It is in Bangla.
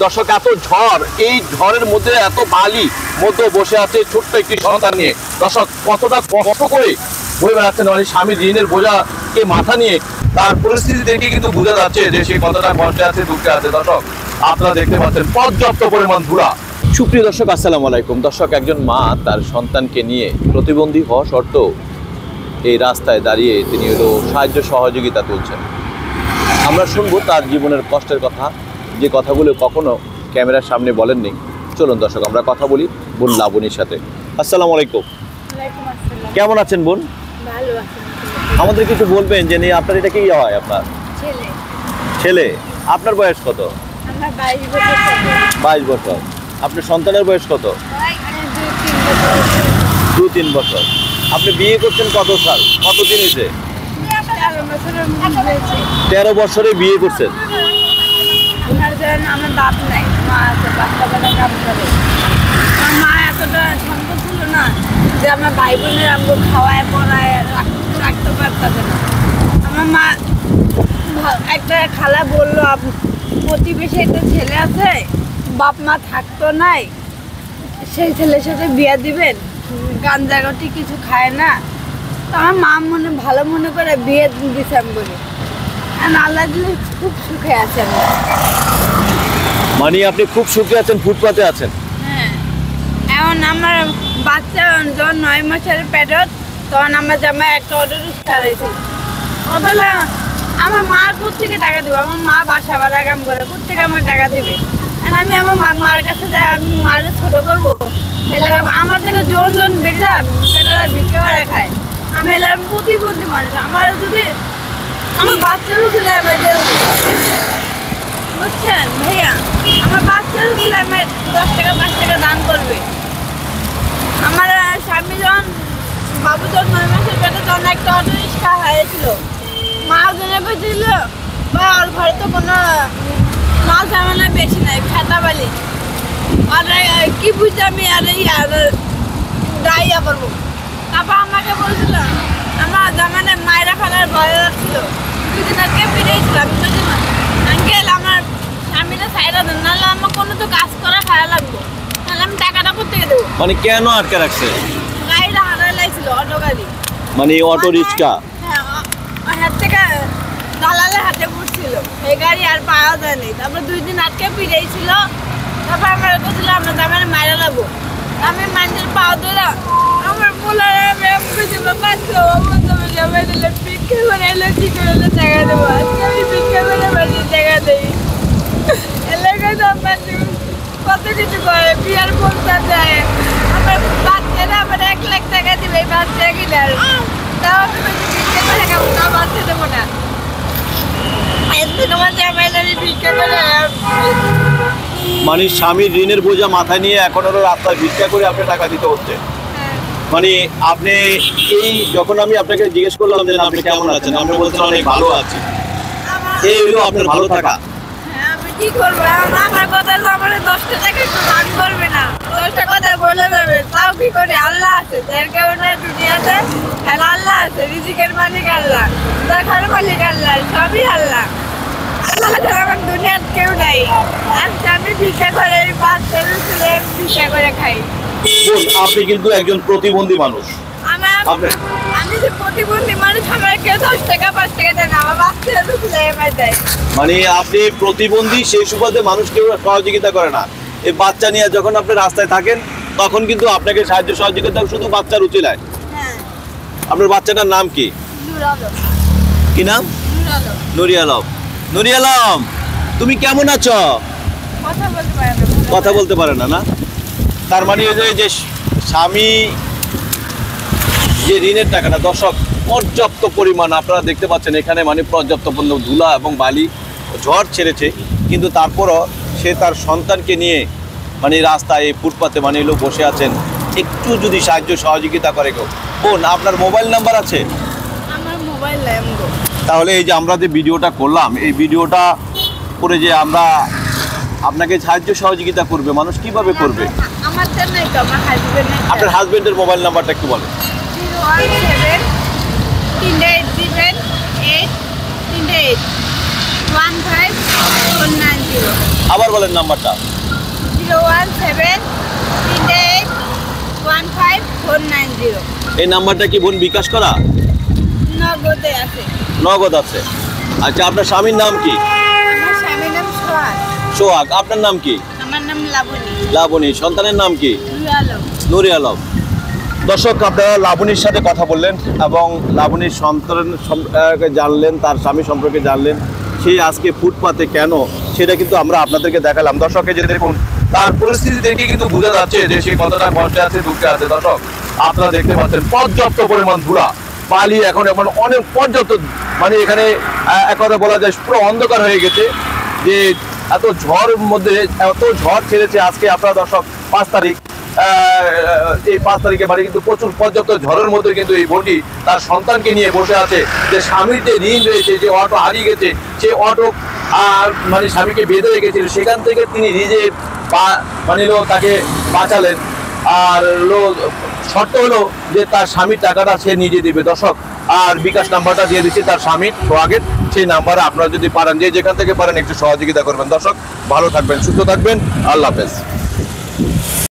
দর্শক এত ঝড়, এই ঝড়ের মধ্যে এত বালি মধ্যে বসে আছে ছোট্ট একটি সন্তান নিয়ে। দর্শক কতটা কষ্ট করে বয়ে বেড়াচ্ছেন, মানে স্বামী ঋণের বোঝাকে মাথা নিয়ে তার পরিস্থিতি দেখে কিন্তু বোঝা যাচ্ছে যে সে কতটা কষ্টে আছে, দুঃখে আছে। দর্শক আপনারা দেখতে পাচ্ছেন পর্যাপ্ত পরিমাণ ধুলা। সুপ্রিয় দর্শক আসসালামু আলাইকুম। দর্শক একজন মা তার সন্তানকে নিয়ে প্রতিবন্ধী হওয়া সত্ত্বেও এই রাস্তায় দাঁড়িয়ে তিনি হলো সাহায্য সহযোগিতা তুলছেন। আমরা শুনবো তার জীবনের কষ্টের কথা, যে কথাগুলো কখনো ক্যামেরার সামনে বলেননি। চলুন দর্শক আমরা কথা বলি বোন লাবণীর সাথে। আসসালামু আলাইকুম। কেমন আছেন বোন? ভালো আছি। আমাদের কিছু বলবেন যে আপনার এটা কি হয়? আপনার ছেলে। ছেলে। আপনার বয়স কত? আমার 22 বছর। 22 বছর। আপনার সন্তানের বয়স কত? 2-3 বছর। আপনি বিয়ে করছেন কত সাল, কতদিন হয়েছে? 13 বছরে বিয়ে করছেন। আমার বাপ নাই, মা আছে, বাচ্চা বেলা কাম করে। আমার মা এতটা সম্ভব ছিল না যে আমার ভাই বোনের আমাকে খাওয়ায় পড়ায় রাখতে পারতেছে না। আমার মা একটা খালা বললো প্রতিবেশী একটা ছেলে আছে, বাপ মা থাকতো নাই, সেই ছেলের সাথে বিয়ে দিবেন, গাঞ্জা গটি কিছু খায় না। তো আমার মা ভালো মনে করে বিয়ে দিছে আমি বলি। আল্লাহ দিলে খুব সুখে আছে আমি। মানে আপনি খুব সুখে আছেন, ফুটপাতে আছেন? হ্যাঁ। এখন আমার বাচ্চা যখন 9 মাসের পেটত, তখন আমার জামাই একটা অটো রিক্সা রয়েছে। বলে আমার মা কোথেকে টাকা দেবো? আমার মা বাসা ভাড়া কাম করে, কোথেকে আমার টাকা দেবে? আমি আমার মার কাছে যাই, আমি মারে ছোট করবো। আমার থেকে জন বেটা সেটা ভিক্ষা করে খায়। আমি এলাম প্রতিবন্ধী মানুষ, আমার যদি আমার বাচ্চারও ছিল বুঝছেন ভাইয়া, আমার বাচ্চারও ছিল 10 টাকা 5 টাকা দান করবে। আমার স্বামী যখন বাবু যখন 9 মাসের পেটে, তখন একটা অটো রিক্সা হয়েছিল। মা জনে পেয়েছিল বা ওর ঘরে তো কোনো মাল সামানা বেশি নাই, খেতা বালি। আর কি বুঝতে আমি আর ডাইয়া করবো। তারপর আমাকে বলছিল আমার জামানে মায়েরা ফেলার ভয় লাগছিল, 2 দিন আগে ফিরেছিল। আমি বলছি আঙ্কেল আমার স্বামীরা সাইডা দেন, নাহলে আমার কোনো তো কাজ করা খাওয়া লাগবো, নাহলে আমি টাকাটা কোথেকে দেবো? মানে কেন আটকে রাখছে? গাড়িটা হারাই লাগছিল, অটো গাড়ি, মানে অটো রিক্সা। হ্যাঁ, হাত থেকে দালালের হাতে পড়ছিল, এই গাড়ি আর পাওয়া যায়নি। তারপর 2 দিন আটকে ফিরেছিল। তারপর আমার বলছিল আমরা জামানে মায়েরা যাবো। আমি মানুষের পাও ধরা আমার বলার আমি বাচ্চা জামাই দিলে ভিক্ষা করে এলো, কি করে টাকা দেবো? আজকে আমি ভিক্ষা করে বাড়ির টাকা দিই। এলাকায় তো আমার কত কিছু করে, বিয়ার পৌঁছা যায়। আমার বাচ্চারা আমার 1 লাখ টাকা দিবে এই বাচ্চা কিনার, তাও আমি ভিক্ষা করে খাবো, তাও বাচ্চা দেবো না। তোমার জামাই আমি ভিক্ষা করে। মানে স্বামীর ঋণের বোঝা মাথায় নিয়ে এখন হলো রাস্তায় ভিক্ষা করে আপনি টাকা দিতে হচ্ছে। মানে আপনি এই যখন আমি আপনাকে জিজ্ঞেস করলাম যে আপনি কেমন আছেন, আপনি বলছেন অনেক ভালো আছি, এই হলো আপনার ভালো থাকা। আমি কি করবো? আমার কথা আমার 10টা টাকা একটু দান করবে না, 10টা কথা বলে দেবে, তাও কি করে? আল্লাহ আছে, যার কারণে দুনিয়াতে আল্লাহ আছে, রিজিকের মালিক আল্লাহ, দেখার মালিক আল্লাহ, সবই আল্লাহ। আল্লাহ ছাড়া আমার দুনিয়ার কেউ নাই। আজকে আমি ভিক্ষা করে বাচ্চা ভিক্ষা করে খাই। আপনি কিন্তু একজন প্রতিবন্ধী মানুষ। আমি যে প্রতিবন্ধী মানুষ, আমার কেউ 10 টাকা 5 টাকা দেয় না, আমার বাচ্চারা দেয়। মানে আপনি প্রতিবন্ধী, সেই সুবাদে মানুষ কেউ সহযোগিতা করে না। এই বাচ্চা নিয়ে যখন আপনি রাস্তায় থাকেন, তখন কিন্তু আপনাকে সাহায্য সহযোগিতা শুধু বাচ্চার উচিলায়। হ্যাঁ। আপনার বাচ্চাটার নাম কি? কি নাম? নুরি আলম। নুরি আলম, তুমি কেমন আছো? কথা বলতে পারে না। না, তার মানে যে স্বামী যে ঋণের টাকাটা, দর্শক পর্যাপ্ত পরিমাণ আপনারা দেখতে পাচ্ছেন এখানে, মানে পর্যাপ্ত পরিমাণ ধুলা এবং বালি, ঝড় ছেড়েছে, কিন্তু তারপরও সে তার সন্তানকে নিয়ে মানে রাস্তায় এই ফুটপাতে মানে লোক বসে আছেন। একটু যদি সাহায্য সহযোগিতা করে কেউ। বোন, আপনার মোবাইল নাম্বার আছে? আমার মোবাইল নাই। তাহলে এই যে আমরা যে ভিডিওটা করলাম, এই ভিডিওটা করে যে আমরা আপনাকে সাহায্য সহযোগিতা করবে, মানুষ কিভাবে করবে? আমার তো নাই, তো আমার হাজবেন্ড। আপনার হাজবেন্ডের মোবাইল নাম্বারটা একটু বলেন। 017-387-838-15-490। আবার বলেন নাম্বারটা। 0173815 এই নাম্বারটা কি বোন বিকাশ করা? নগদে আছে। নগদ আছে। আচ্ছা, আপনার স্বামীর নাম কি? আমার স্বামীর নাম সোহাগ। সোহাগ। আপনার নাম কি? আমার নাম লাবণী। লাবণী। সন্তানের নাম কি? নুরি আলম। নুরি আলম। দর্শক, আপনারা লাবণীর সাথে কথা বললেন এবং লাবণীর সন্তান সম্পর্কে জানলেন, তার স্বামী সম্পর্কে জানলেন। সেই আজকে ফুটপাতে কেন, সেটা কিন্তু আমরা আপনাদেরকে দেখালাম। দর্শকে যে দেখুন, তার পরিস্থিতি দেখে কিন্তু বোঝা যাচ্ছে যে সে কতটা কষ্টে আছে, দুঃখে আছে। দর্শক, আপনারা দেখতে পাচ্ছেন পর্যাপ্ত পরিমাণ ধুলা বালি, এখন অনেক পর্যাপ্ত, মানে এখানে এক কথা বলা যায় পুরো অন্ধকার হয়ে গেছে। যে এত ঝড়ের মধ্যে এত ঝড় ছেড়েছে আজকে। আপনারা দর্শক 5 তারিখ, এই 5 তারিখে মানে কিন্তু প্রচুর পর্যাপ্ত ঝড়ের মধ্যে কিন্তু এই বোনটি তার সন্তানকে নিয়ে বসে আছে। যে স্বামীর যে ঋণ রয়েছে, যে অটো হারিয়ে গেছে, সে অটো মানে স্বামীকে বেঁধে রেখেছিল, সেখান থেকে তিনি নিজে মানে তাকে বাঁচালেন। আর শর্ত হলো যে তার স্বামীর টাকাটা সে নিজে দিবে। দর্শক, আর বিকাশ নাম্বারটা দিয়ে দিচ্ছি তার স্বামীর সোহাগের, সেই নাম্বারে আপনারা যদি পারেন, যে যেখান থেকে পারেন একটু সহযোগিতা করবেন। দর্শক, ভালো থাকবেন, সুস্থ থাকবেন, আল্লাহ হাফেজ।